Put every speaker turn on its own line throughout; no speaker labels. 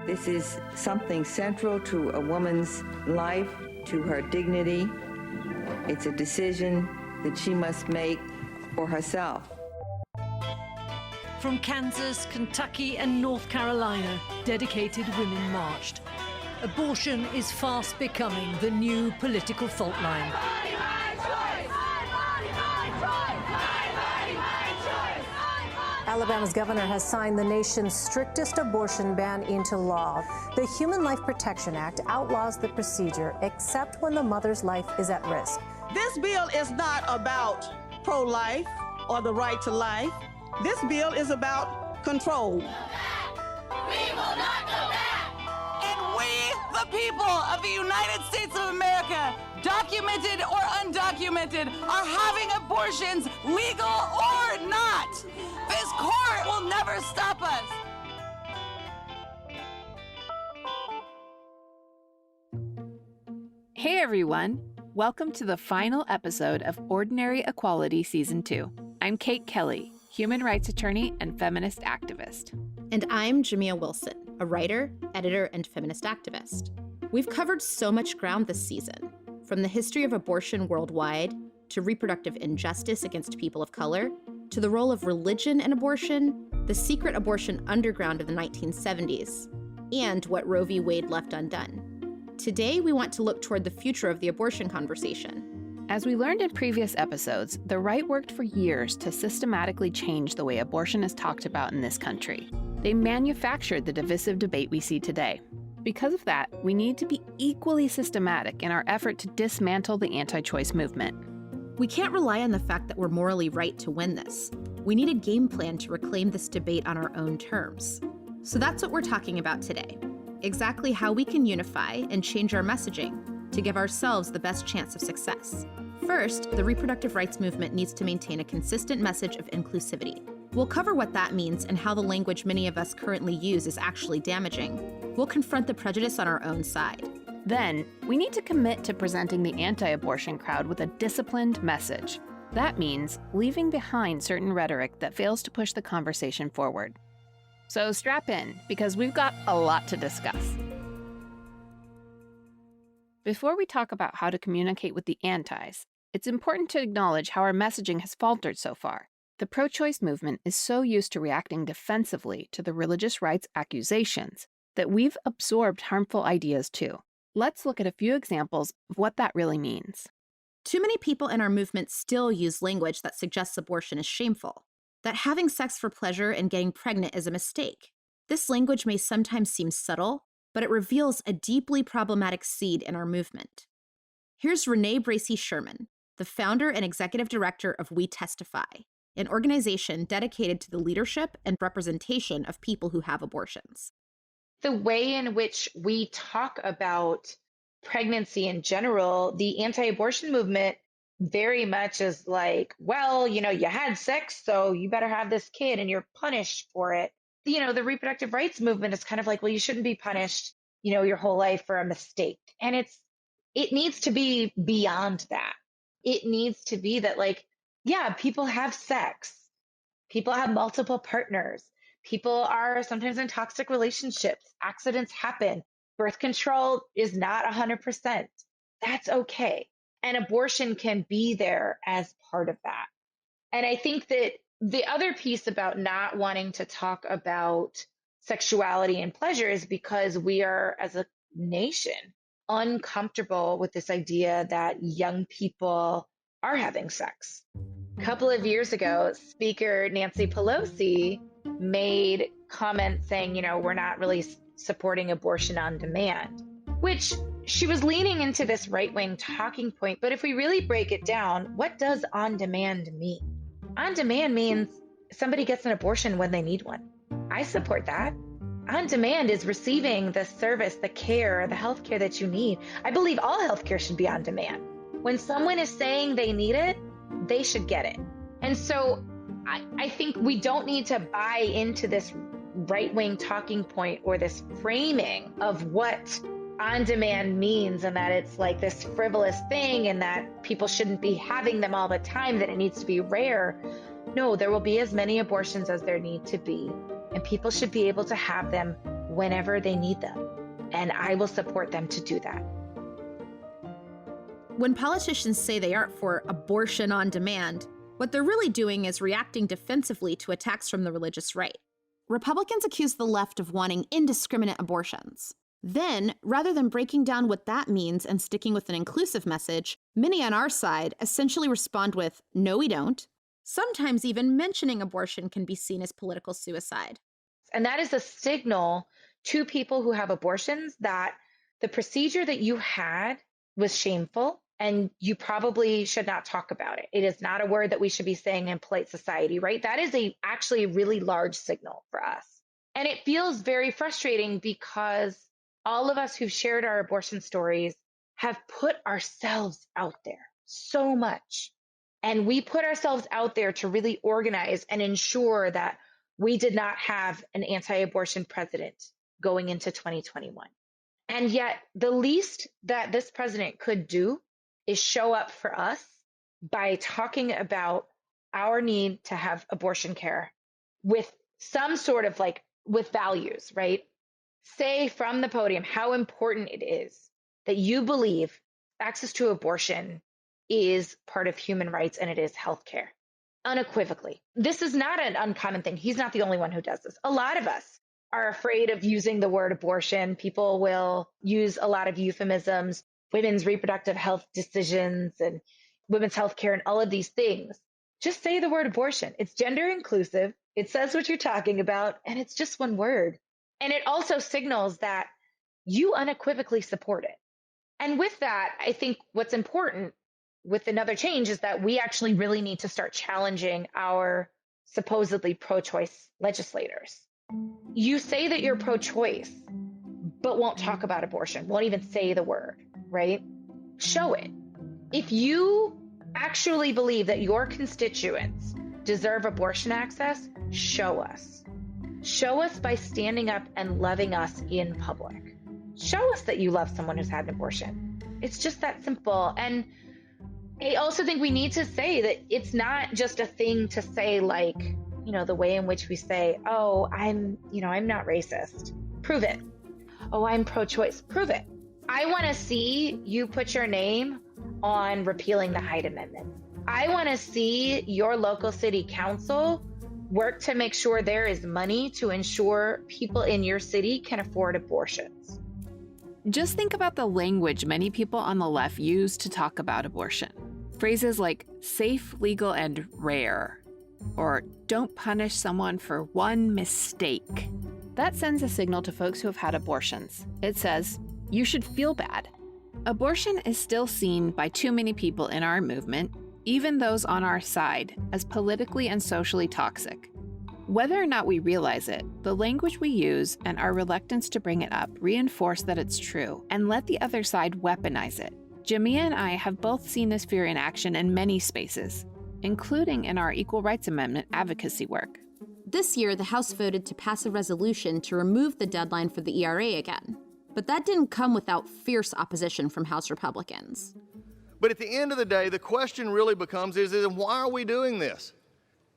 This is something central to a woman's life, to her dignity. It's a decision that she must make for herself.
From Kansas, Kentucky, and North Carolina, dedicated women marched. Abortion is fast becoming the new political fault line.
Alabama's governor has signed the nation's strictest abortion ban into law. The Human Life Protection Act outlaws the procedure except when the mother's life is at risk.
This bill is not about pro-life or the right to life. This bill is about control.
We will not go back!
And we, the people of the United States of America, documented or undocumented, are having abortions, legal or not. This court will never stop us.
Hey everyone! Welcome to the final episode of Ordinary Equality Season 2. I'm Kate Kelly, human rights attorney and feminist activist.
And I'm Jamia Wilson, a writer, editor, and feminist activist. We've covered so much ground this season, from the history of abortion worldwide, to reproductive injustice against people of color, to the role of religion in abortion, the secret abortion underground of the 1970s, and what Roe v. Wade left undone. Today, we want to look toward the future of the abortion conversation.
As we learned in previous episodes, the right worked for years to systematically change the way abortion is talked about in this country. They manufactured the divisive debate we see today. Because of that, we need to be equally systematic in our effort to dismantle the anti-choice movement.
We can't rely on the fact that we're morally right to win this. We need a game plan to reclaim this debate on our own terms. So that's what we're talking about today. Exactly how we can unify and change our messaging to give ourselves the best chance of success. First, the reproductive rights movement needs to maintain a consistent message of inclusivity. We'll cover what that means and how the language many of us currently use is actually damaging. We'll confront the prejudice on our own side.
Then, we need to commit to presenting the anti-abortion crowd with a disciplined message. That means leaving behind certain rhetoric that fails to push the conversation forward. So strap in, because we've got a lot to discuss. Before we talk about how to communicate with the antis, it's important to acknowledge how our messaging has faltered so far. The pro-choice movement is so used to reacting defensively to the religious rights accusations that we've absorbed harmful ideas too. Let's look at a few examples of what that really means.
Too many people in our movement still use language that suggests abortion is shameful, that having sex for pleasure and getting pregnant is a mistake. This language may sometimes seem subtle, but it reveals a deeply problematic seed in our movement. Here's Renee Bracey Sherman, the founder and executive director of We Testify, an organization dedicated to the leadership and representation of people who have abortions.
The way in which we talk about pregnancy in general, the anti-abortion movement very much is like, well, you had sex, so you better have this kid and you're punished for it. The reproductive rights movement is kind of like, well, you shouldn't be punished, your whole life for a mistake. And it needs to be beyond that. It needs to be that, like, yeah, people have sex. People have multiple partners. People are sometimes in toxic relationships. Accidents happen. Birth control is not 100%. That's okay. And abortion can be there as part of that. And I think that the other piece about not wanting to talk about sexuality and pleasure is because we are, as a nation, uncomfortable with this idea that young people are having sex. A couple of years ago, Speaker Nancy Pelosi made comments saying, we're not really supporting abortion on demand, which she was leaning into this right-wing talking point. But if we really break it down, what does on demand mean? On demand means somebody gets an abortion when they need one. I support that. On demand is receiving the service, the care, the health care that you need. I believe all health care should be on demand. When someone is saying they need it, they should get it. And so I think we don't need to buy into this right-wing talking point or this framing of what on-demand means, and that it's like this frivolous thing and that people shouldn't be having them all the time, that it needs to be rare. No, there will be as many abortions as there need to be, and people should be able to have them whenever they need them. And I will support them to do that.
When politicians say they aren't for abortion on demand, what they're really doing is reacting defensively to attacks from the religious right. Republicans accuse the left of wanting indiscriminate abortions. Then, rather than breaking down what that means and sticking with an inclusive message, many on our side essentially respond with, "No, we don't." Sometimes even mentioning abortion can be seen as political suicide.
And that is a signal to people who have abortions that the procedure that you had was shameful and you probably should not talk about it. It is not a word that we should be saying in polite society, right? That is actually a really large signal for us. And it feels very frustrating because all of us who've shared our abortion stories have put ourselves out there so much. And we put ourselves out there to really organize and ensure that we did not have an anti-abortion president going into 2021. And yet the least that this president could do is show up for us by talking about our need to have abortion care with some sort of with values, right? Say from the podium how important it is that you believe access to abortion is part of human rights and it is healthcare. Unequivocally. This is not an uncommon thing. He's not the only one who does this. A lot of us are afraid of using the word abortion. People will use a lot of euphemisms, women's reproductive health decisions and women's health care and all of these things. Just say the word abortion. It's gender inclusive. It says what you're talking about, and it's just one word. And it also signals that you unequivocally support it. And with that, I think what's important with another change is that we actually really need to start challenging our supposedly pro-choice legislators. You say that you're pro-choice, but won't talk about abortion, won't even say the word, right? Show it. If you actually believe that your constituents deserve abortion access, show us. Show us by standing up and loving us in public. Show us that you love someone who's had an abortion. It's just that simple. And I also think we need to say that it's not just a thing to say the way in which we say, oh, I'm not racist. Prove it. Oh, I'm pro-choice. Prove it. I want to see you put your name on repealing the Hyde Amendment. I want to see your local city council work to make sure there is money to ensure people in your city can afford abortions.
Just think about the language many people on the left use to talk about abortion. Phrases like safe, legal, and rare, or don't punish someone for one mistake. That sends a signal to folks who have had abortions. It says, you should feel bad. Abortion is still seen by too many people in our movement, even those on our side, as politically and socially toxic. Whether or not we realize it, the language we use and our reluctance to bring it up reinforce that it's true and let the other side weaponize it. Jamia and I have both seen this fear in action in many spaces, including in our Equal Rights Amendment advocacy work.
This year, the House voted to pass a resolution to remove the deadline for the ERA again. But that didn't come without fierce opposition from House Republicans.
But at the end of the day, the question really becomes is why are we doing this?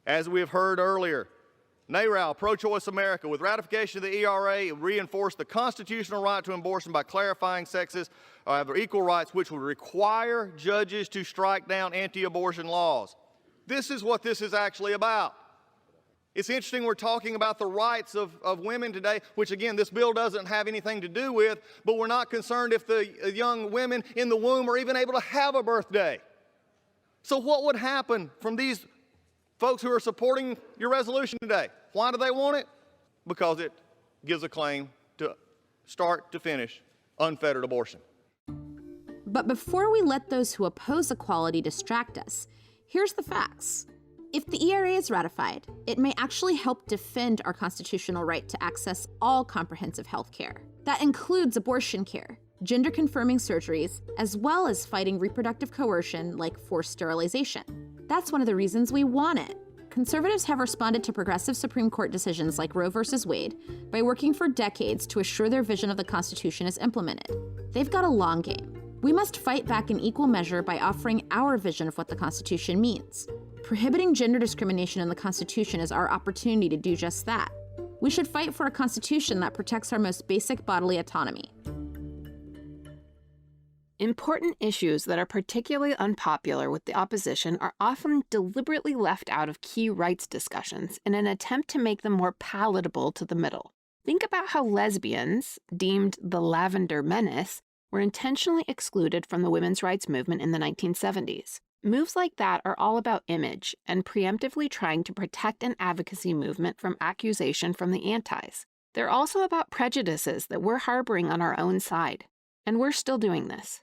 As we have heard earlier, NARAL, Pro-Choice America, with ratification of the ERA, reinforced the constitutional right to abortion by clarifying sexes have equal rights, which would require judges to strike down anti-abortion laws. This is what this is actually about. It's interesting we're talking about the rights of women today, which again, this bill doesn't have anything to do with, but we're not concerned if the young women in the womb are even able to have a birthday. So what would happen from these folks who are supporting your resolution today? Why do they want it? Because it gives a claim to start to finish unfettered abortion.
But before we let those who oppose equality distract us, here's the facts. If the ERA is ratified, it may actually help defend our constitutional right to access all comprehensive health care. That includes abortion care, gender-confirming surgeries, as well as fighting reproductive coercion like forced sterilization. That's one of the reasons we want it. Conservatives have responded to progressive Supreme Court decisions like Roe v. Wade by working for decades to assure their vision of the Constitution is implemented. They've got a long game. We must fight back in equal measure by offering our vision of what the Constitution means. Prohibiting gender discrimination in the Constitution is our opportunity to do just that. We should fight for a constitution that protects our most basic bodily autonomy.
Important issues that are particularly unpopular with the opposition are often deliberately left out of key rights discussions in an attempt to make them more palatable to the middle. Think about how lesbians, deemed the Lavender Menace, were intentionally excluded from the women's rights movement in the 1970s. Moves like that are all about image and preemptively trying to protect an advocacy movement from accusation from the antis. They're also about prejudices that we're harboring on our own side. And we're still doing this.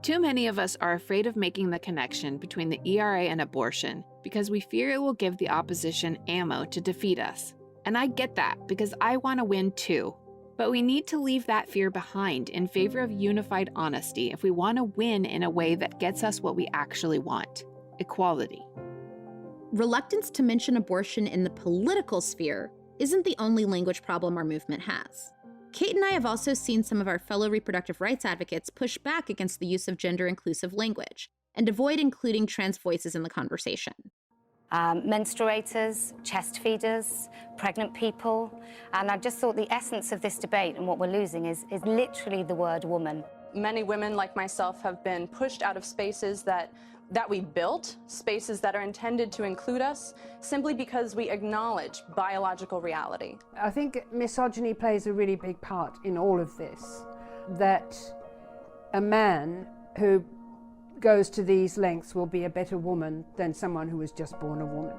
Too many of us are afraid of making the connection between the ERA and abortion because we fear it will give the opposition ammo to defeat us. And I get that because I want to win too. But we need to leave that fear behind in favor of unified honesty if we want to win in a way that gets us what we actually want: equality.
Reluctance to mention abortion in the political sphere isn't the only language problem our movement has. Kate and I have also seen some of our fellow reproductive rights advocates push back against the use of gender-inclusive language and avoid including trans voices in the conversation.
Menstruators, chest feeders, pregnant people. And I just thought the essence of this debate and what we're losing is literally the word woman.
Many women like myself have been pushed out of spaces that we built, spaces that are intended to include us, simply because we acknowledge biological reality.
I think misogyny plays a really big part in all of this, that a man who goes to these lengths will be a better woman than someone who was just born a woman.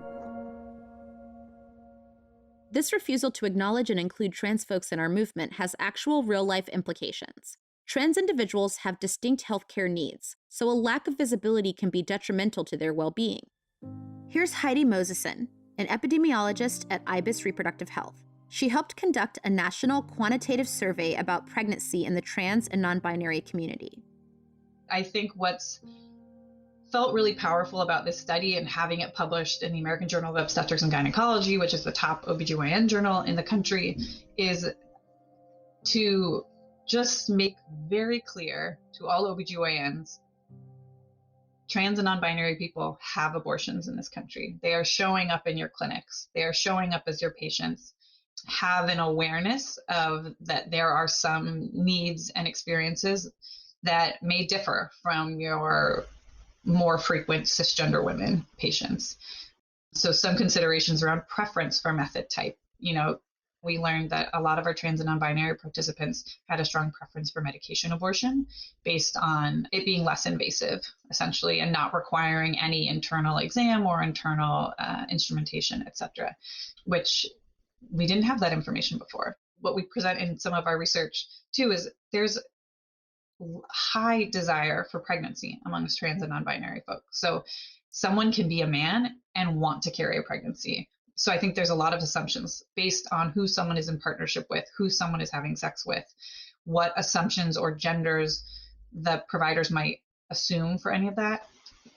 This refusal to acknowledge and include trans folks in our movement has actual real-life implications. Trans individuals have distinct healthcare needs, so a lack of visibility can be detrimental to their well-being. Here's Heidi Moseson, an epidemiologist at IBIS Reproductive Health. She helped conduct a national quantitative survey about pregnancy in the trans and non-binary community.
I think what's felt really powerful about this study and having it published in the American Journal of Obstetrics and Gynecology, which is the top OBGYN journal in the country, is to just make very clear to all OBGYNs, trans and non-binary people have abortions in this country. They are showing up in your clinics. They are showing up as your patients. Have an awareness of that there are some needs and experiences that may differ from your more frequent cisgender women patients. So some considerations around preference for method type. We learned that a lot of our trans and non-binary participants had a strong preference for medication abortion based on it being less invasive, essentially, and not requiring any internal exam or internal instrumentation, et cetera, which we didn't have that information before. What we present in some of our research, too, is there's high desire for pregnancy amongst trans and non-binary folks. So someone can be a man and want to carry a pregnancy. So I think there's a lot of assumptions based on who someone is in partnership with, who someone is having sex with, what assumptions or genders the providers might assume for any of that.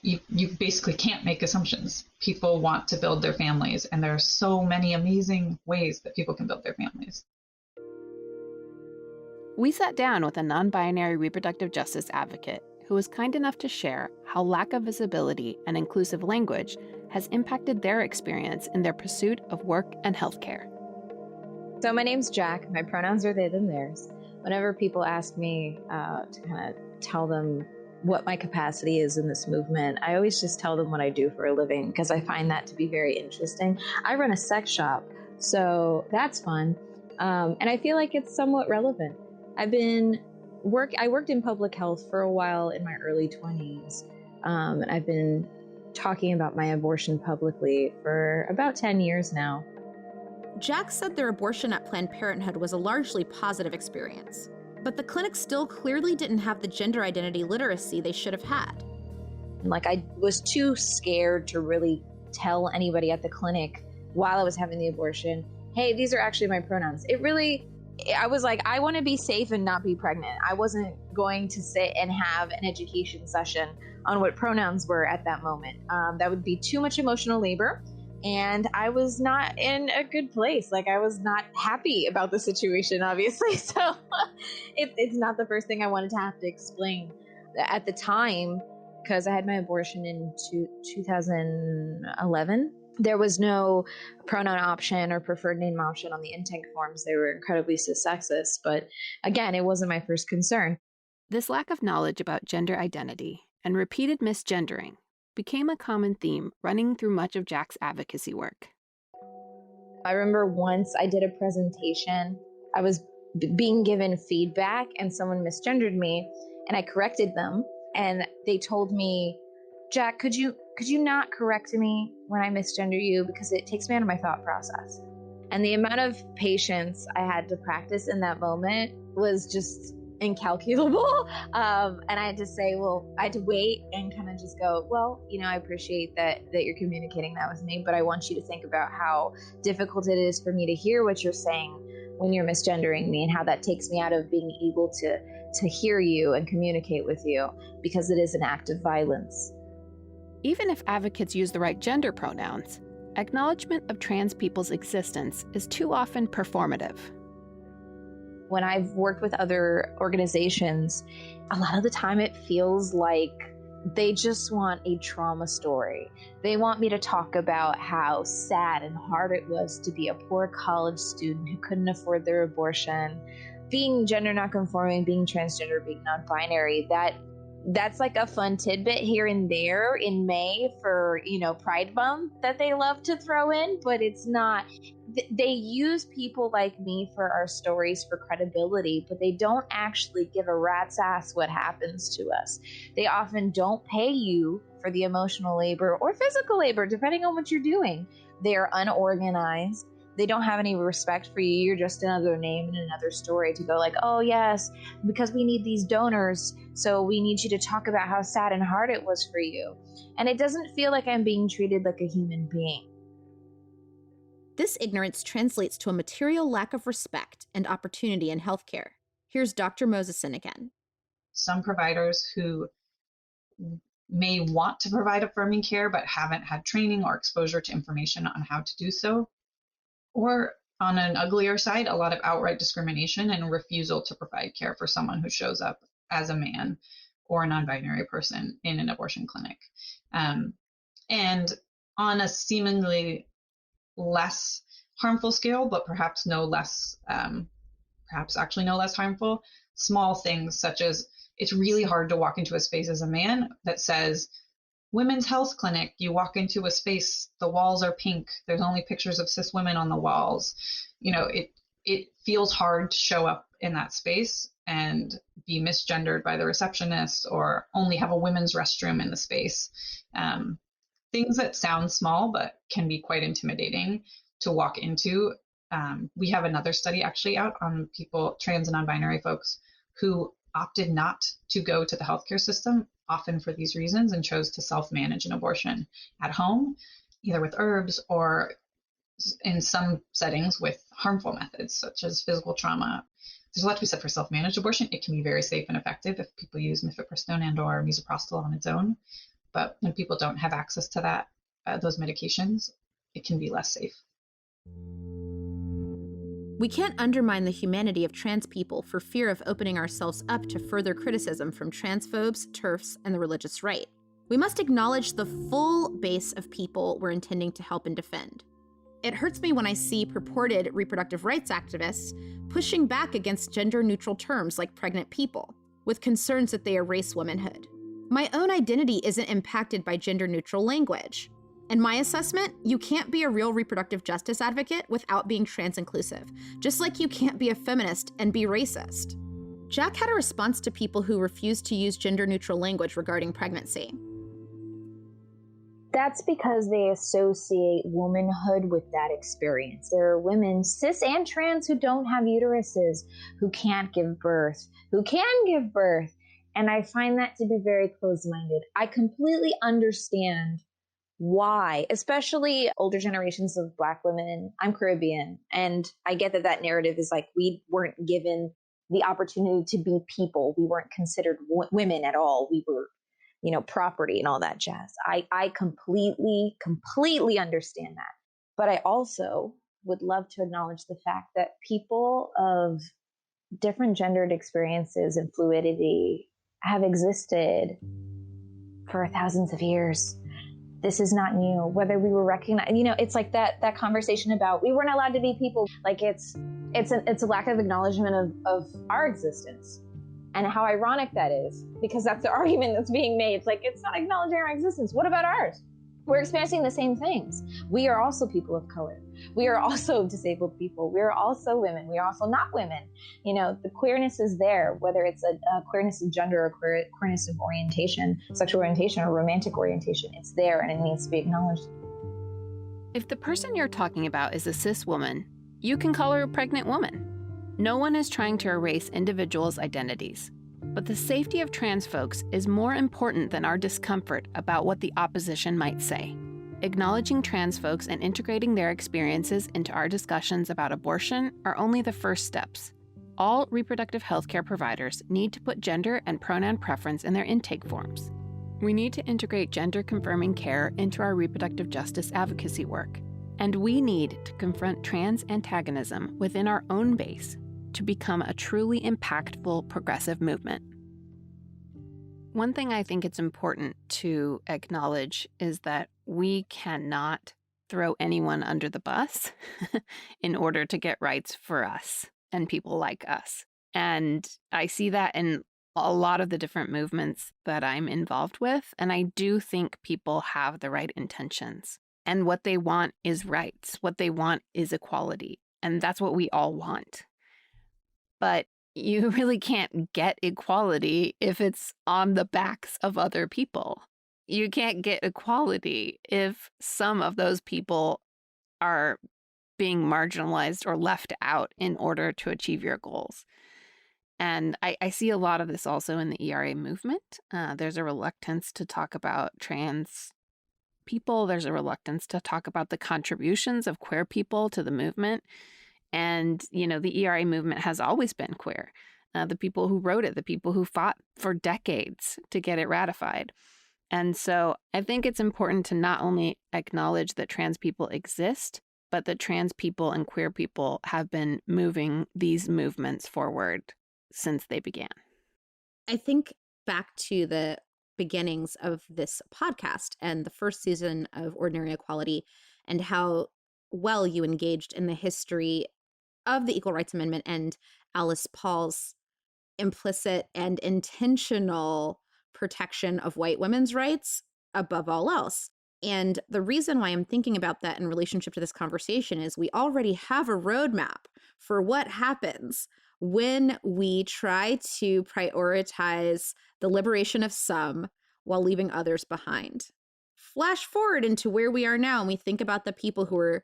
You basically can't make assumptions. People want to build their families, and there are so many amazing ways that people can build their families.
We sat down with a non-binary reproductive justice advocate who was kind enough to share how lack of visibility and inclusive language has impacted their experience in their pursuit of work and healthcare.
So my name's Jack. My pronouns are they, them, theirs. Whenever people ask me to kind of tell them what my capacity is in this movement, I always just tell them what I do for a living because I find that to be very interesting. I run a sex shop, so that's fun. And I feel like it's somewhat relevant. I worked in public health for a while in my early 20s, and I've been talking about my abortion publicly for about 10 years now.
Jack said their abortion at Planned Parenthood was a largely positive experience, but the clinic still clearly didn't have the gender identity literacy they should have had.
I was too scared to really tell anybody at the clinic while I was having the abortion, hey, these are actually my pronouns. I was like, I want to be safe and not be pregnant. I wasn't going to sit and have an education session on what pronouns were at that moment. That would be too much emotional labor. And I was not in a good place. I was not happy about the situation, obviously. So it's not the first thing I wanted to have to explain. At the time, because I had my abortion in 2011, There was no pronoun option or preferred name option on the intake forms. They were incredibly sexist, but again, it wasn't my first concern.
This lack of knowledge about gender identity and repeated misgendering became a common theme running through much of Jack's advocacy work.
I remember once I did a presentation. I was being given feedback and someone misgendered me, and I corrected them, and they told me, Jack, could you not correct me when I misgender you, because it takes me out of my thought process. And the amount of patience I had to practice in that moment was just incalculable. And I had to say, I had to wait and kind of just go, I appreciate that you're communicating that with me, but I want you to think about how difficult it is for me to hear what you're saying when you're misgendering me, and how that takes me out of being able to hear you and communicate with you, because it is an act of violence.
Even if advocates use the right gender pronouns, acknowledgement of trans people's existence is too often performative.
When I've worked with other organizations, a lot of the time it feels like they just want a trauma story. They want me to talk about how sad and hard it was to be a poor college student who couldn't afford their abortion, being gender nonconforming, being transgender, being non-binary. That's like a fun tidbit here and there in May for, Pride Month that they love to throw in, but it's not. They use people like me for our stories for credibility, but they don't actually give a rat's ass what happens to us. They often don't pay you for the emotional labor or physical labor, depending on what you're doing. They're unorganized. They don't have any respect for you. You're just another name and another story to go like, oh yes, because we need these donors, so we need you to talk about how sad and hard it was for you. And it doesn't feel like I'm being treated like a human being.
This ignorance translates to a material lack of respect and opportunity in healthcare. Here's Dr. Moseson again.
Some providers who may want to provide affirming care but haven't had training or exposure to information on how to do so. Or on an uglier side, a lot of outright discrimination and refusal to provide care for someone who shows up as a man or a non-binary person in an abortion clinic. And on a seemingly less harmful scale, but perhaps actually no less harmful, small things such as it's really hard to walk into a space as a man that says, Women's Health Clinic. You walk into a space, the walls are pink. There's only pictures of cis women on the walls. It feels hard to show up in that space and be misgendered by the receptionist or only have a women's restroom in the space. Things that sound small but can be quite intimidating to walk into. We have another study actually out on people, trans and non-binary folks, who opted not to go to the healthcare system, often for these reasons, and chose to self-manage an abortion at home, either with herbs or in some settings with harmful methods, such as physical trauma. There's a lot to be said for self-managed abortion. It can be very safe and effective if people use mifepristone and or misoprostol on its own. But when people don't have access to that, those medications, it can be less safe.
We can't undermine the humanity of trans people for fear of opening ourselves up to further criticism from transphobes, TERFs, and the religious right. We must acknowledge the full base of people we're intending to help and defend. It hurts me when I see purported reproductive rights activists pushing back against gender-neutral terms like pregnant people, with concerns that they erase womanhood. My own identity isn't impacted by gender-neutral language. In my assessment, you can't be a real reproductive justice advocate without being trans-inclusive, just like you can't be a feminist and be racist. Jack had a response to people who refused to use gender-neutral language regarding pregnancy.
That's because they associate womanhood with that experience. There are women, cis and trans, who don't have uteruses, who can't give birth, who can give birth. And I find that to be very closed-minded. I completely understand why, especially older generations of Black women. I'm Caribbean, and I get that narrative is like we weren't given the opportunity to be people. We weren't considered women at all. We were, property and all that jazz. I completely understand that. But I also would love to acknowledge the fact that people of different gendered experiences and fluidity have existed for thousands of years. this is not new, whether we were recognized, it's like that conversation about we weren't allowed to be people. Like it's a lack of acknowledgement of our existence. And how ironic that is, because that's the argument that's being made. It's like, it's not acknowledging our existence. What about ours? We're experiencing the same things. We are also people of color. We are also disabled people. We are also women. We are also not women. The queerness is there, whether it's a queerness of gender or queerness of orientation, sexual orientation or romantic orientation. It's there and it needs to be acknowledged.
If the person you're talking about is a cis woman, you can call her a pregnant woman. No one is trying to erase individuals' identities. But the safety of trans folks is more important than our discomfort about what the opposition might say. Acknowledging trans folks and integrating their experiences into our discussions about abortion are only the first steps. All reproductive healthcare providers need to put gender and pronoun preference in their intake forms. We need to integrate gender-confirming care into our reproductive justice advocacy work. And we need to confront trans antagonism within our own base to become a truly impactful progressive movement. One thing I think it's important to acknowledge is that we cannot throw anyone under the bus in order to get rights for us and people like us. And I see that in a lot of the different movements that I'm involved with, and I do think people have the right intentions. And what they want is rights. What they want is equality. And that's what we all want. But you really can't get equality if it's on the backs of other people. You can't get equality if some of those people are being marginalized or left out in order to achieve your goals. And I see a lot of this also in the ERA movement. There's a reluctance to talk about trans people. There's a reluctance to talk about the contributions of queer people to the movement. And, the ERA movement has always been queer. The people who wrote it, the people who fought for decades to get it ratified. And so I think it's important to not only acknowledge that trans people exist, but that trans people and queer people have been moving these movements forward since they began.
I think back to the beginnings of this podcast and the first season of Ordinary Equality and how well you engaged in the history of the Equal Rights Amendment and Alice Paul's implicit and intentional protection of white women's rights above all else. And the reason why I'm thinking about that in relationship to this conversation is we already have a roadmap for what happens when we try to prioritize the liberation of some while leaving others behind. Flash forward into where we are now, and we think about the people who are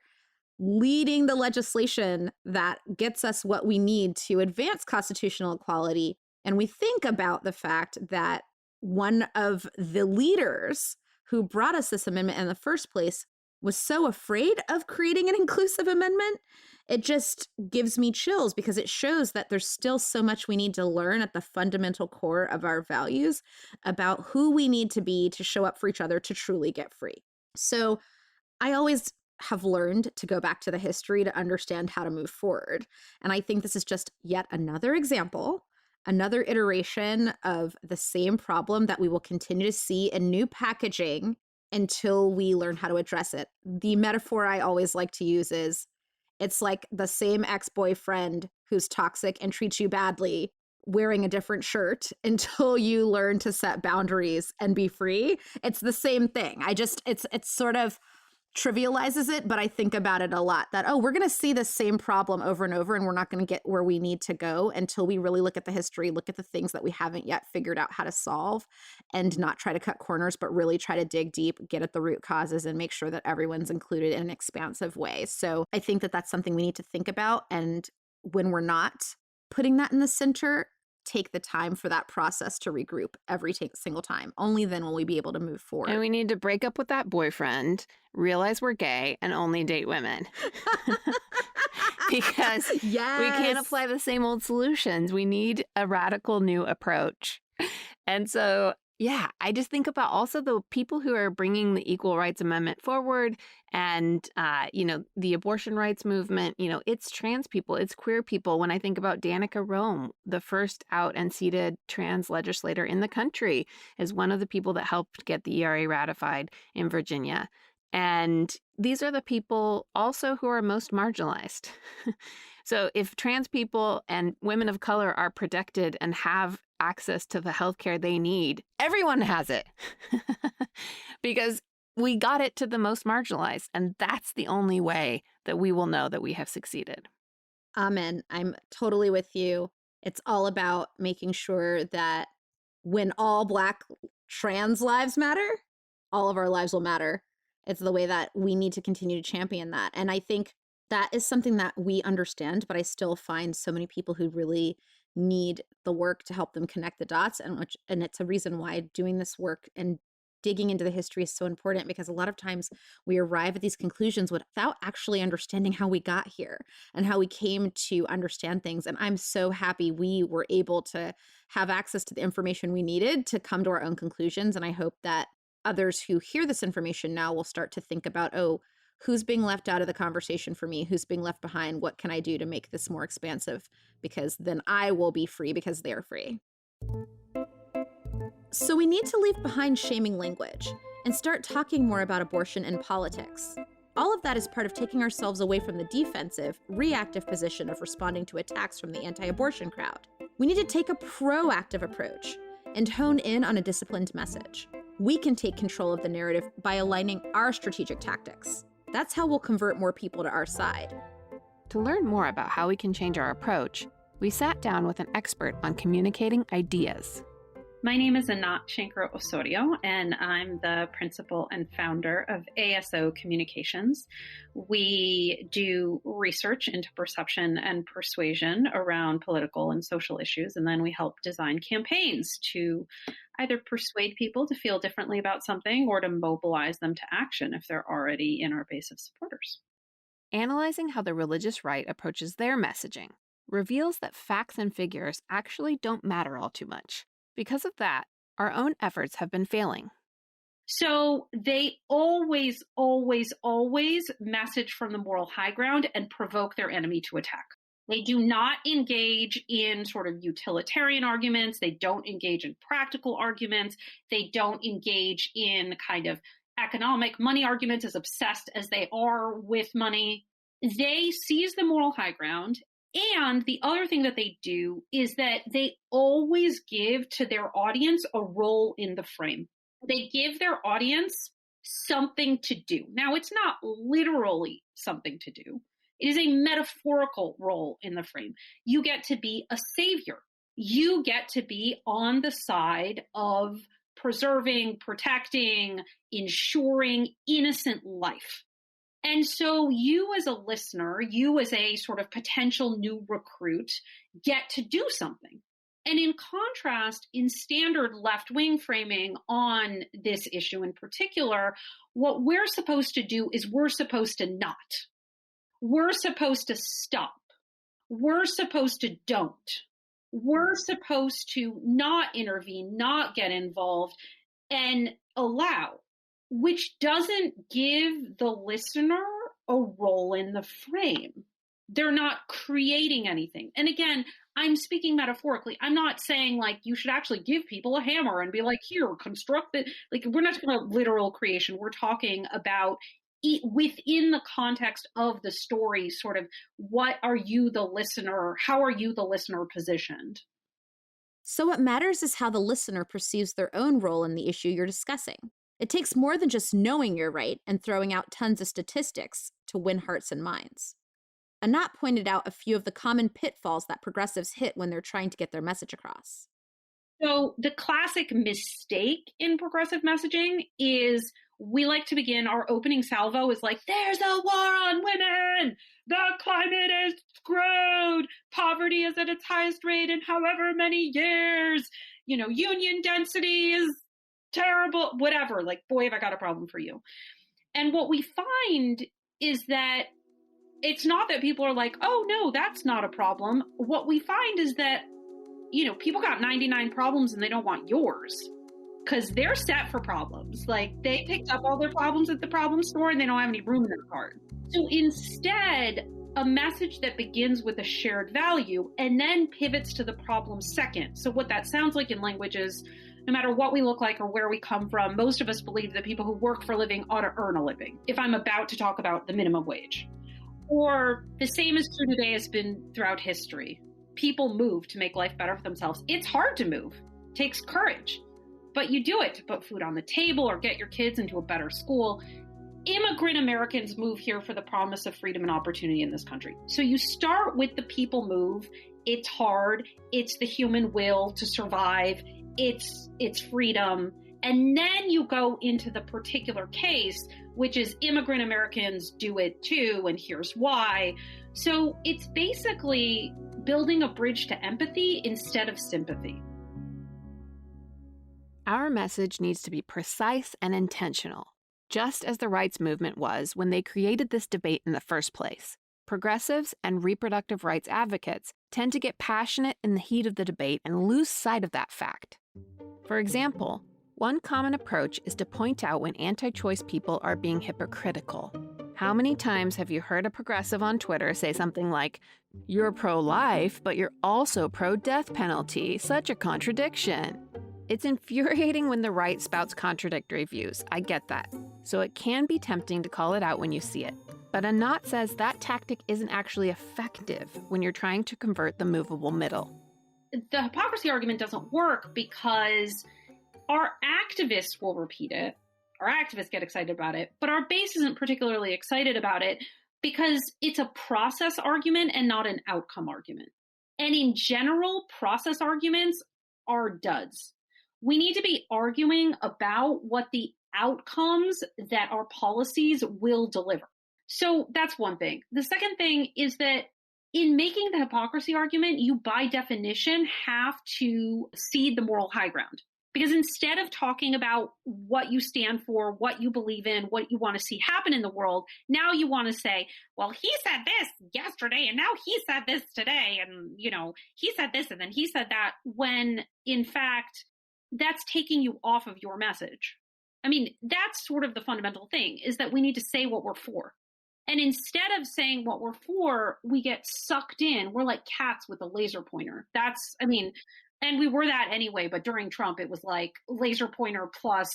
leading the legislation that gets us what we need to advance constitutional equality. And we think about the fact that one of the leaders who brought us this amendment in the first place was so afraid of creating an inclusive amendment. It just gives me chills because it shows that there's still so much we need to learn at the fundamental core of our values about who we need to be to show up for each other to truly get free. So I always have learned to go back to the history to understand how to move forward. And I think this is just yet another example, another iteration of the same problem that we will continue to see in new packaging until we learn how to address it. The metaphor I always like to use is it's like the same ex-boyfriend who's toxic and treats you badly wearing a different shirt until you learn to set boundaries and be free. It's the same thing. It's sort of trivializes it, but I think about it a lot that, we're going to see the same problem over and over and we're not going to get where we need to go until we really look at the history, look at the things that we haven't yet figured out how to solve and not try to cut corners, but really try to dig deep, get at the root causes and make sure that everyone's included in an expansive way. So I think that that's something we need to think about. And when we're not putting that in the center, take the time for that process to regroup every single time. Only then will we be able to move forward.
And we need to break up with that boyfriend, realize we're gay, and only date women. Because we can't apply the same old solutions. We need a radical new approach. And so Yeah, I just think about also the people who are bringing the Equal Rights Amendment forward and, the abortion rights movement. It's trans people, it's queer people. When I think about Danica Rome, the first out and seated trans legislator in the country, is one of the people that helped get the ERA ratified in Virginia. And these are the people also who are most marginalized. So if trans people and women of color are protected and have access to the healthcare they need, everyone has it. Because we got it to the most marginalized, and that's the only way that we will know that we have succeeded.
Amen. I'm totally with you. It's all about making sure that when all Black trans lives matter, all of our lives will matter. It's the way that we need to continue to champion that. And I think that is something that we understand, but I still find so many people who really need the work to help them connect the dots. And it's a reason why doing this work and digging into the history is so important, because a lot of times we arrive at these conclusions without actually understanding how we got here and how we came to understand things. And I'm so happy we were able to have access to the information we needed to come to our own conclusions. And I hope that others who hear this information now will start to think about, oh, who's being left out of the conversation for me? Who's being left behind? What can I do to make this more expansive? Because then I will be free because they're free. So we need to leave behind shaming language and start talking more about abortion in politics. All of that is part of taking ourselves away from the defensive, reactive position of responding to attacks from the anti-abortion crowd. We need to take a proactive approach and hone in on a disciplined message. We can take control of the narrative by aligning our strategic tactics. That's how we'll convert more people to our side.
To learn more about how we can change our approach, we sat down with an expert on communicating ideas.
My name is Anat Shankar-Osorio, and I'm the principal and founder of ASO Communications. We do research into perception and persuasion around political and social issues, and then we help design campaigns to either persuade people to feel differently about something or to mobilize them to action if they're already in our base of supporters.
Analyzing how the religious right approaches their messaging reveals that facts and figures actually don't matter all too much. Because of that, our own efforts have been failing.
So they always, always, always message from the moral high ground and provoke their enemy to attack. They do not engage in sort of utilitarian arguments. They don't engage in practical arguments. They don't engage in kind of economic money arguments, as obsessed as they are with money. They seize the moral high ground. And the other thing that they do is that they always give to their audience a role in the frame. They give their audience something to do. Now, it's not literally something to do. It is a metaphorical role in the frame. You get to be a savior. You get to be on the side of preserving, protecting, ensuring innocent life. And so you as a listener, you as a sort of potential new recruit, get to do something. And in contrast, in standard left-wing framing on this issue in particular, what we're supposed to do is we're supposed to not. We're supposed to stop. We're supposed to don't. We're supposed to not intervene, not get involved, and allow, which doesn't give the listener a role in the frame. They're not creating anything. And again, I'm speaking metaphorically. I'm not saying like you should actually give people a hammer and be like, here, construct it. Like, we're not talking about literal creation. We're talking about within the context of the story, sort of what are you, the listener, how are you, the listener, positioned?
So what matters is how the listener perceives their own role in the issue you're discussing. It takes more than just knowing you're right and throwing out tons of statistics to win hearts and minds. Anat pointed out a few of the common pitfalls that progressives hit when they're trying to get their message across.
So the classic mistake in progressive messaging is we like to begin our opening salvo is like, there's a war on women. The climate is screwed. Poverty is at its highest rate in however many years. Union density is terrible, whatever. Like, boy, have I got a problem for you. And what we find is that it's not that people are like, oh, no, that's not a problem. What we find is that, people got 99 problems and they don't want yours. because they're set for problems. Like, they picked up all their problems at the problem store and they don't have any room in their cart. So instead, a message that begins with a shared value and then pivots to the problem second. So what that sounds like in language is, no matter what we look like or where we come from, most of us believe that people who work for a living ought to earn a living. If I'm about to talk about the minimum wage. Or the same is true today has been throughout history. People move to make life better for themselves. It's hard to move. It takes courage. But you do it to put food on the table or get your kids into a better school. Immigrant Americans move here for the promise of freedom and opportunity in this country. So you start with the people move. It's hard. It's the human will to survive. It's freedom. And then you go into the particular case, which is immigrant Americans do it too, and here's why. So it's basically building a bridge to empathy instead of sympathy.
Our message needs to be precise and intentional, just as the rights movement was when they created this debate in the first place. Progressives and reproductive rights advocates tend to get passionate in the heat of the debate and lose sight of that fact. For example, one common approach is to point out when anti-choice people are being hypocritical. How many times have you heard a progressive on Twitter say something like, "You're pro-life, but you're also pro-death penalty. Such a contradiction." It's infuriating when the right spouts contradictory views. I get that. So it can be tempting to call it out when you see it. But Anat says that tactic isn't actually effective when you're trying to convert the movable middle.
The hypocrisy argument doesn't work because our activists will repeat it. Our activists get excited about it, but our base isn't particularly excited about it because it's a process argument and not an outcome argument. And in general, process arguments are duds. We need to be arguing about what the outcomes that our policies will deliver. So that's one thing. The second thing is that in making the hypocrisy argument, you by definition have to cede the moral high ground. Because instead of talking about what you stand for, what you believe in, what you want to see happen in the world, now you want to say, well, he said this yesterday and now he said this today. And, he said this and then he said that, when in fact, that's taking you off of your message. I mean, that's sort of the fundamental thing, is that we need to say what we're for. And instead of saying what we're for, we get sucked in. We're like cats with a laser pointer. And we were that anyway, but during Trump, it was like laser pointer plus,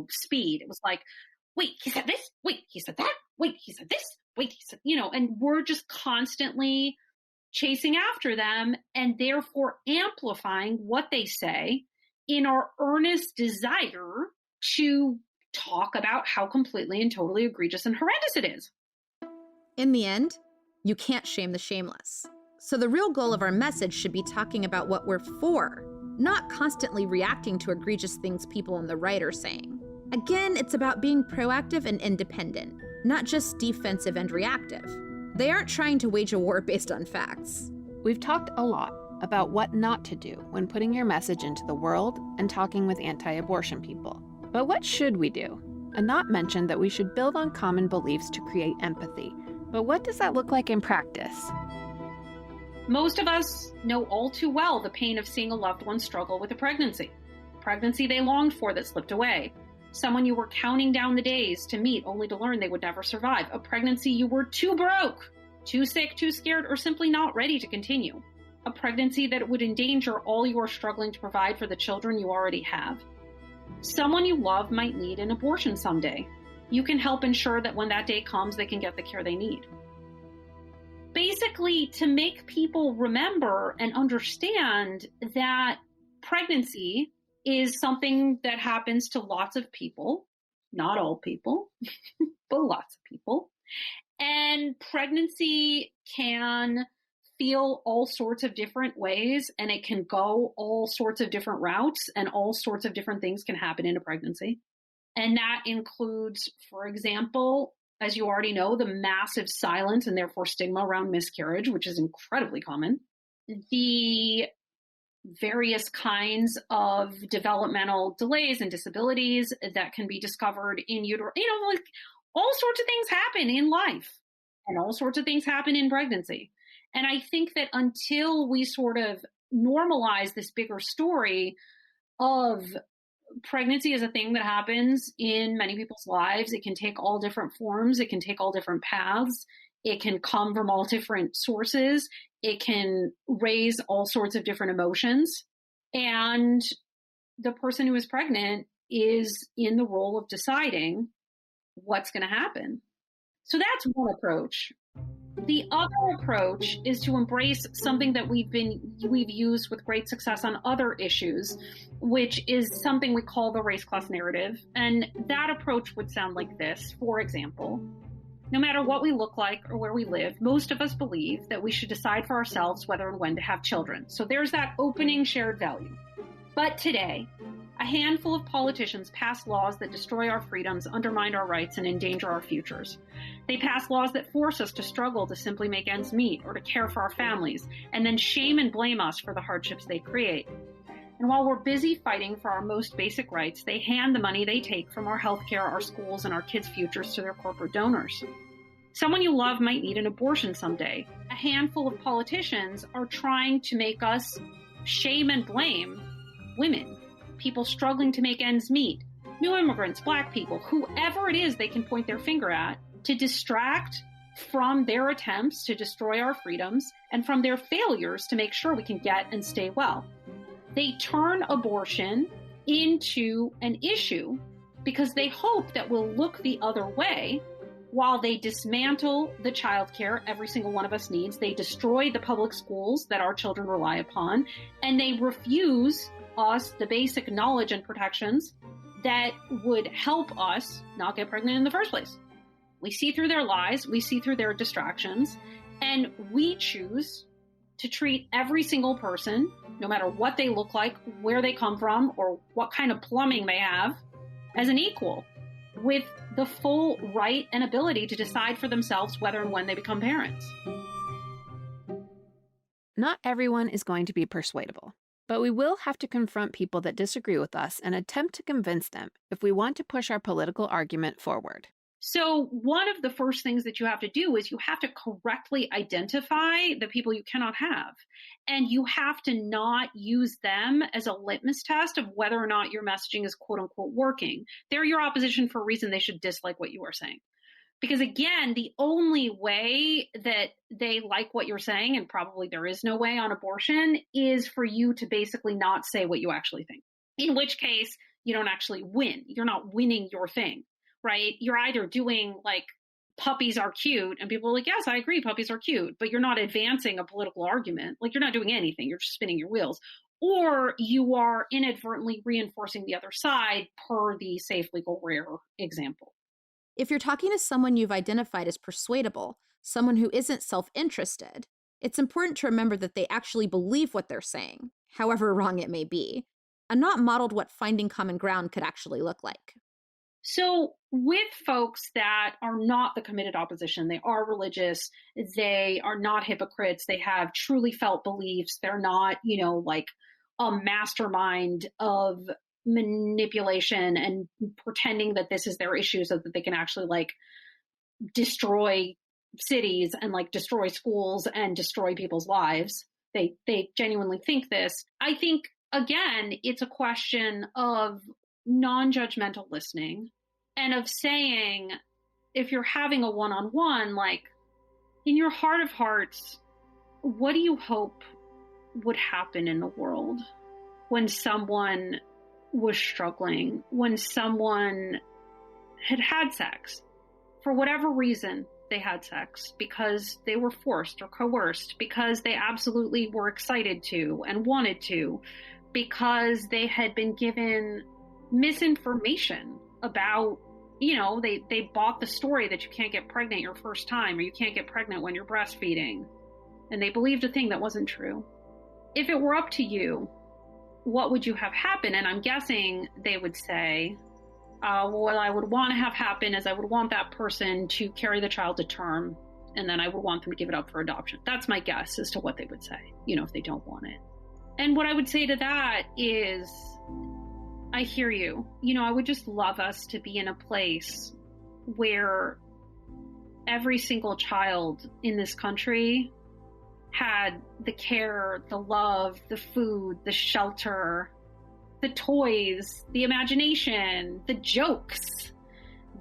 speed. It was like, wait, he said this? Wait, he said that? Wait, he said this? Wait, he said, and we're just constantly chasing after them and therefore amplifying what they say in our earnest desire to talk about how completely and totally egregious and horrendous it is.
In the end, you can't shame the shameless. So the real goal of our message should be talking about what we're for, not constantly reacting to egregious things people on the right are saying. Again, it's about being proactive and independent, not just defensive and reactive. They aren't trying to wage a war based on facts.
We've talked a lot about what not to do when putting your message into the world and talking with anti-abortion people. But what should we do? Anat mentioned that we should build on common beliefs to create empathy. But what does that look like in practice?
Most of us know all too well the pain of seeing a loved one struggle with a pregnancy they longed for that slipped away, someone you were counting down the days to meet only to learn they would never survive, a pregnancy you were too broke, too sick, too scared, or simply not ready to continue, a pregnancy that would endanger all you are struggling to provide for the children you already have. Someone you love might need an abortion someday. You can help ensure that when that day comes, they can get the care they need. Basically, to make people remember and understand that pregnancy is something that happens to lots of people, not all people, but lots of people. And pregnancy can feel all sorts of different ways, and it can go all sorts of different routes, and all sorts of different things can happen in a pregnancy. And that includes, for example, as you already know, the massive silence and therefore stigma around miscarriage, which is incredibly common. The various kinds of developmental delays and disabilities that can be discovered in utero. Like all sorts of things happen in life and all sorts of things happen in pregnancy. And I think that until we sort of normalize this bigger story of pregnancy is a thing that happens in many people's lives. It can take all different forms. It can take all different paths. It can come from all different sources. It can raise all sorts of different emotions. And the person who is pregnant is in the role of deciding what's going to happen. So that's one approach. The other approach is to embrace something that we've used with great success on other issues, which is something we call the race class narrative. And that approach would sound like this. For example, no matter what we look like or where we live, most of us believe that we should decide for ourselves whether and when to have children. So there's that opening shared value. But today, a handful of politicians pass laws that destroy our freedoms, undermine our rights, and endanger our futures. They pass laws that force us to struggle to simply make ends meet or to care for our families, and then shame and blame us for the hardships they create. And while we're busy fighting for our most basic rights, they hand the money they take from our healthcare, our schools, and our kids' futures to their corporate donors. Someone you love might need an abortion someday. A handful of politicians are trying to make us shame and blame women, people struggling to make ends meet, new immigrants, Black people, whoever it is they can point their finger at to distract from their attempts to destroy our freedoms and from their failures to make sure we can get and stay well. They turn abortion into an issue because they hope that we'll look the other way while they dismantle the childcare every single one of us needs. They destroy the public schools that our children rely upon, and they refuse us the basic knowledge and protections that would help us not get pregnant in the first place. We see through their lies, we see through their distractions, and we choose to treat every single person, no matter what they look like, where they come from, or what kind of plumbing they have, as an equal, with the full right and ability to decide for themselves whether and when they become parents.
Not everyone is going to be persuadable. But we will have to confront people that disagree with us and attempt to convince them if we want to push our political argument forward.
So one of the first things that you have to do is you have to correctly identify the people you cannot have. And you have to not use them as a litmus test of whether or not your messaging is quote unquote working. They're your opposition for a reason. They should dislike what you are saying. Because again, the only way that they like what you're saying, and probably there is no way on abortion, is for you to basically not say what you actually think. In which case, you don't actually win. You're not winning your thing, right? You're either doing like puppies are cute, and people are like, yes, I agree, puppies are cute, but you're not advancing a political argument. Like you're not doing anything. You're just spinning your wheels. Or you are inadvertently reinforcing the other side per the safe, legal, rare example.
If you're talking to someone you've identified as persuadable, someone who isn't self-interested, it's important to remember that they actually believe what they're saying, however wrong it may be, and not modeled what finding common ground could actually look like.
So with folks that are not the committed opposition, they are religious, they are not hypocrites, they have truly felt beliefs, they're not, like a mastermind of manipulation and pretending that this is their issue so that they can actually like destroy cities and like destroy schools and destroy people's lives. They genuinely think this. I think, again, it's a question of non-judgmental listening and of saying, if you're having a one-on-one, like in your heart of hearts, what do you hope would happen in the world when someone was struggling, when someone had sex? For whatever reason, they had sex because they were forced or coerced, because they absolutely were excited to and wanted to, because they had been given misinformation about, they bought the story that you can't get pregnant your first time, or you can't get pregnant when you're breastfeeding, and they believed a thing that wasn't true. If it were up to you, what would you have happen? And I'm guessing they would say, what I would want to have happen is I would want that person to carry the child to term, and then I would want them to give it up for adoption. That's my guess as to what they would say, if they don't want it. And what I would say to that is, I hear you. I would just love us to be in a place where every single child in this country had the care, the love, the food, the shelter, the toys, the imagination, the jokes,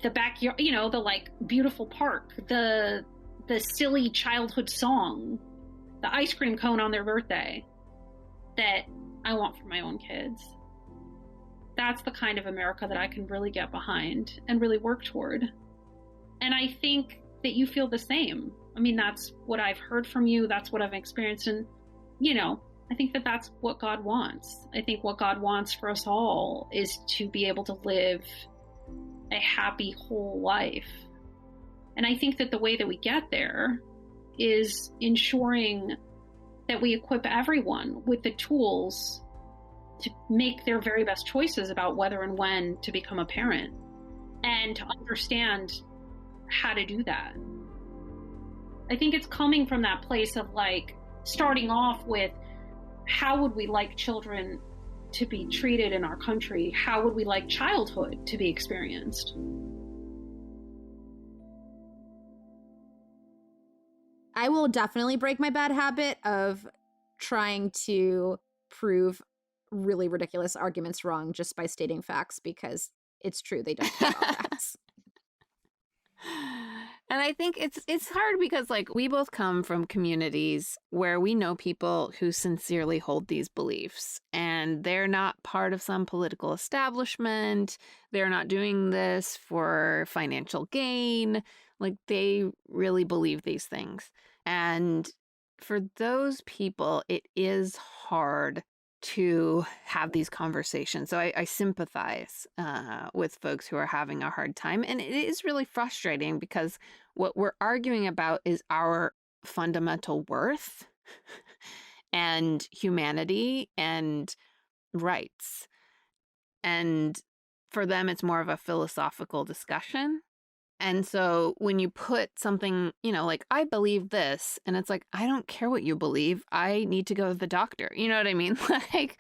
the backyard, the like beautiful park, the silly childhood song, the ice cream cone on their birthday that I want for my own kids. That's the kind of America that I can really get behind and really work toward. And I think that you feel the same. I mean, that's what I've heard from you. That's what I've experienced. And, I think that that's what God wants. I think what God wants for us all is to be able to live a happy, whole life. And I think that the way that we get there is ensuring that we equip everyone with the tools to make their very best choices about whether and when to become a parent and to understand how to do that. I think it's coming from that place of like starting off with, how would we like children to be treated in our country? How would we like childhood to be experienced?
I will definitely break my bad habit of trying to prove really ridiculous arguments wrong just by stating facts, because it's true, they don't care about facts.
And I think it's hard because like we both come from communities where we know people who sincerely hold these beliefs, and they're not part of some political establishment. They're not doing this for financial gain. Like they really believe these things. And for those people, it is hard to have these conversations. So I sympathize with folks who are having a hard time. And it is really frustrating because what we're arguing about is our fundamental worth and humanity and rights. And for them, it's more of a philosophical discussion. And so when you put something, like, I believe this, and it's like, I don't care what you believe. I need to go to the doctor. You know what I mean? Like,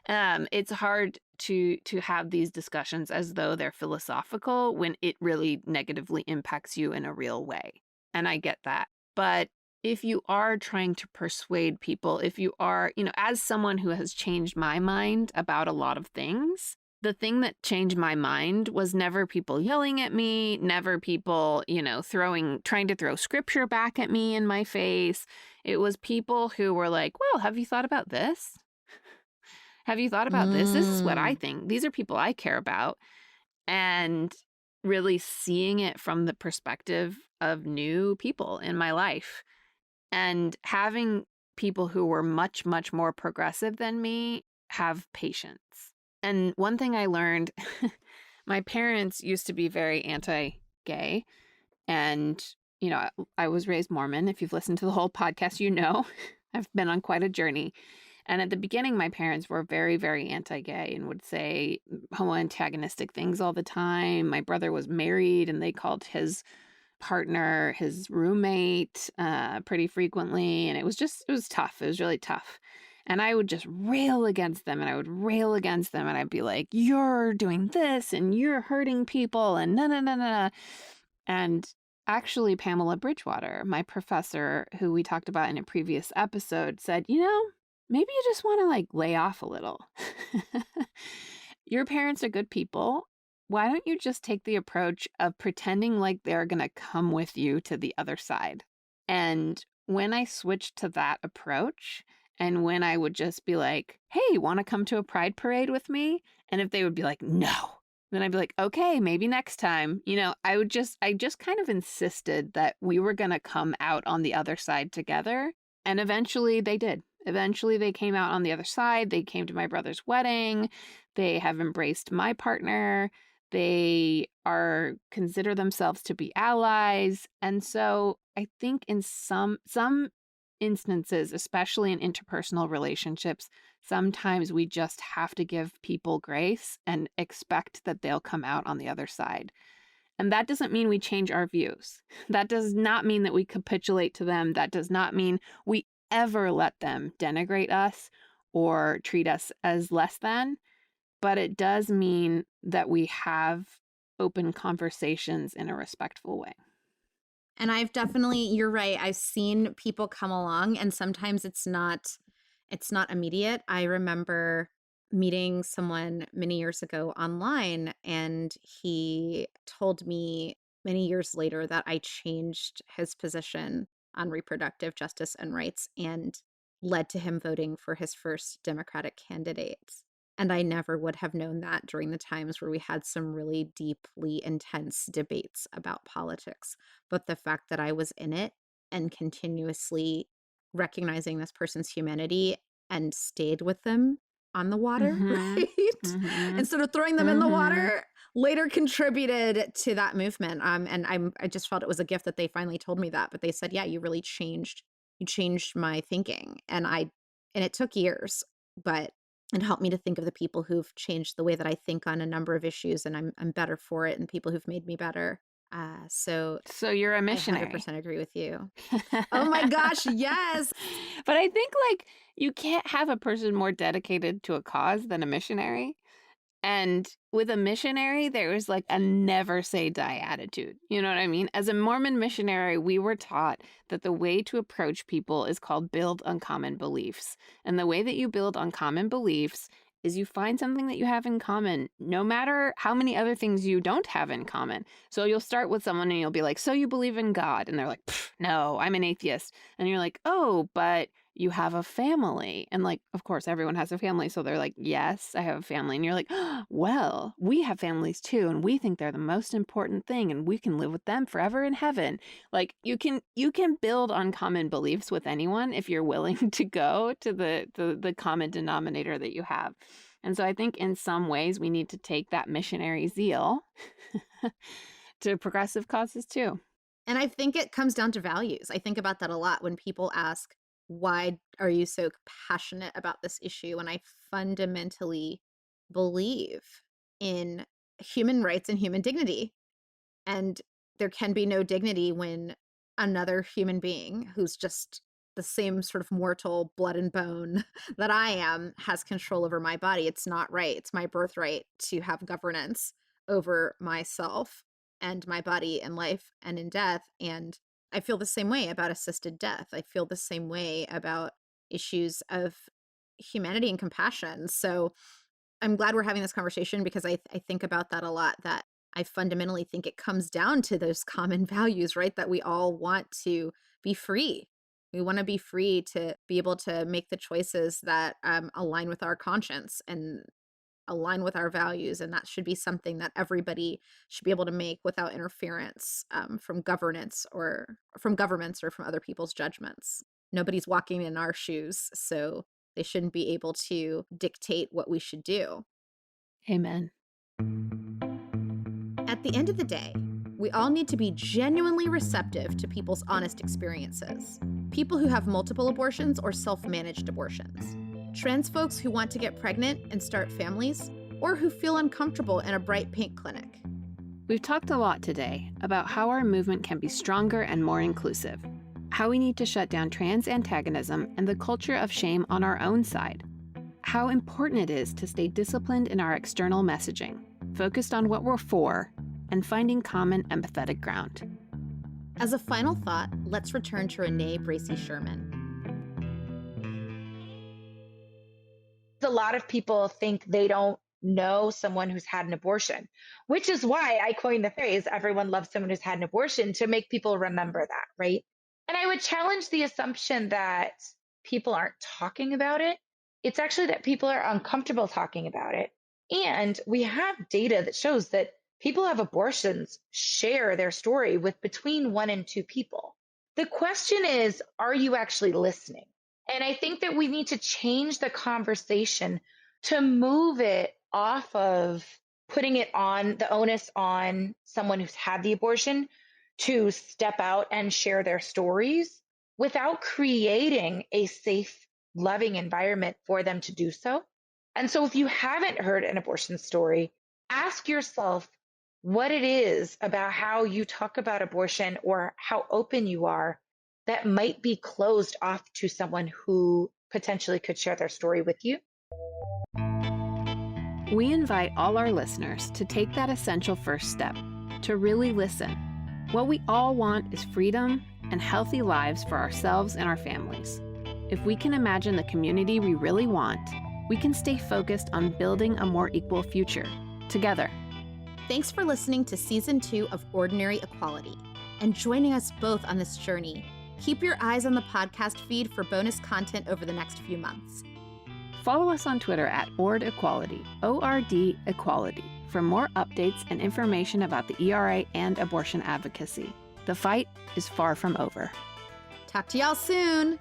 it's hard to have these discussions as though they're philosophical when it really negatively impacts you in a real way. And I get that. But if you are trying to persuade people, if you are, as someone who has changed my mind about a lot of things, the thing that changed my mind was never people yelling at me, never people, trying to throw scripture back at me in my face. It was people who were like, well, have you thought about this? Have you thought about this? This is what I think. These are people I care about. And really seeing it from the perspective of new people in my life and having people who were much, much more progressive than me have patience. And one thing I learned, my parents used to be very anti-gay. And, I was raised Mormon. If you've listened to the whole podcast, I've been on quite a journey. And at the beginning, my parents were very, very anti-gay and would say homo-antagonistic things all the time. My brother was married and they called his partner his roommate pretty frequently. And it was tough. It was really tough. And I would just rail against them and I would rail against them. And I'd be like, you're doing this and you're hurting people and no. And actually, Pamela Bridgewater, my professor, who we talked about in a previous episode, said, maybe you just want to like lay off a little. Your parents are good people. Why don't you just take the approach of pretending like they're going to come with you to the other side? And when I switched to that approach, and when I would just be like, hey, want to come to a pride parade with me? And if they would be like, no, then I'd be like, okay, maybe next time. I just kind of insisted that we were going to come out on the other side together. And eventually they did. Eventually they came out on the other side. They came to my brother's wedding. They have embraced my partner. They consider themselves to be allies. And so I think in some instances, especially in interpersonal relationships, sometimes we just have to give people grace and expect that they'll come out on the other side. And that doesn't mean we change our views. That does not mean that we capitulate to them. That does not mean we ever let them denigrate us or treat us as less than. But it does mean that we have open conversations in a respectful way.
And you're right. I've seen people come along and sometimes it's not immediate. I remember meeting someone many years ago online, and he told me many years later that I changed his position on reproductive justice and rights and led to him voting for his first Democratic candidates. And I never would have known that during the times where we had some really deeply intense debates about politics. But the fact that I was in it and continuously recognizing this person's humanity and stayed with them on the water, right? Instead of throwing them in the water, later contributed to that movement. And I just felt it was a gift that they finally told me that. But they said, yeah, you really changed my thinking. And it took years, but it helped me to think of the people who've changed the way that I think on a number of issues, and I'm better for it, and people who've made me better. So
you're a missionary.
I 100% agree with you. Oh my gosh, yes.
But I think like you can't have a person more dedicated to a cause than a missionary. And with a missionary, there is like a never say die attitude. You know what I mean? As a Mormon missionary, we were taught that the way to approach people is called build on common beliefs. And the way that you build on common beliefs is you find something that you have in common, no matter how many other things you don't have in common. So you'll start with someone and you'll be like, so you believe in God? And they're like, no, I'm an atheist. And you're like, oh, but you have a family. And like, of course, everyone has a family. So they're like, yes, I have a family. And you're like, oh, well, we have families too. And we think they're the most important thing. And we can live with them forever in heaven. Like you can build on common beliefs with anyone if you're willing to go to the common denominator that you have. And so I think in some ways we need to take that missionary zeal to progressive causes too.
And I think it comes down to values. I think about that a lot when people ask, why are you so passionate about this issue? And I fundamentally believe in human rights and human dignity. And there can be no dignity when another human being who's just the same sort of mortal blood and bone that I am has control over my body. It's not right. It's my birthright to have governance over myself and my body in life and in death. And I feel the same way about assisted death. I feel the same way about issues of humanity and compassion. So I'm glad we're having this conversation because I think about that a lot, that I fundamentally think it comes down to those common values, right? That we all want to be free. We want to be free to be able to make the choices that align with our conscience and align with our values. And that should be something that everybody should be able to make without interference from governments or from other people's judgments. Nobody's walking in our shoes, so they shouldn't be able to dictate what we should do.
Amen.
At the end of the day, we all need to be genuinely receptive to people's honest experiences. People who have multiple abortions or self-managed abortions. Trans folks who want to get pregnant and start families, or who feel uncomfortable in a bright pink clinic.
We've talked a lot today about how our movement can be stronger and more inclusive, how we need to shut down trans antagonism and the culture of shame on our own side, how important it is to stay disciplined in our external messaging, focused on what we're for, and finding common empathetic ground.
As a final thought, let's return to Renee Bracey Sherman.
A lot of people think they don't know someone who's had an abortion, which is why I coined the phrase, everyone loves someone who's had an abortion, to make people remember that, right? And I would challenge the assumption that people aren't talking about it. It's actually that people are uncomfortable talking about it. And we have data that shows that people who have abortions share their story with between 1 and 2 people. The question is, are you actually listening? And I think that we need to change the conversation to move it off of putting it on the onus on someone who's had the abortion to step out and share their stories without creating a safe, loving environment for them to do so. And so if you haven't heard an abortion story, ask yourself what it is about how you talk about abortion or how open you are that might be closed off to someone who potentially could share their story with you.
We invite all our listeners to take that essential first step, to really listen. What we all want is freedom and healthy lives for ourselves and our families. If we can imagine the community we really want, we can stay focused on building a more equal future, together.
Thanks for listening to Season 2 of Ordinary Equality and joining us both on this journey. Keep your eyes on the podcast feed for bonus content over the next few months.
Follow us on Twitter at ORD-Equality, O-R-D Equality, for more updates and information about the ERA and abortion advocacy. The fight is far from over.
Talk to y'all soon.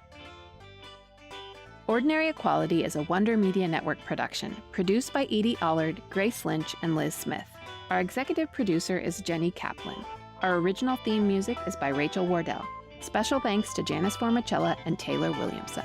Ordinary Equality is a Wonder Media Network production, produced by Edie Allard, Grace Lynch, and Liz Smith. Our executive producer is Jenny Kaplan. Our original theme music is by Rachel Wardell. Special thanks to Janice Formicella and Taylor Williamson.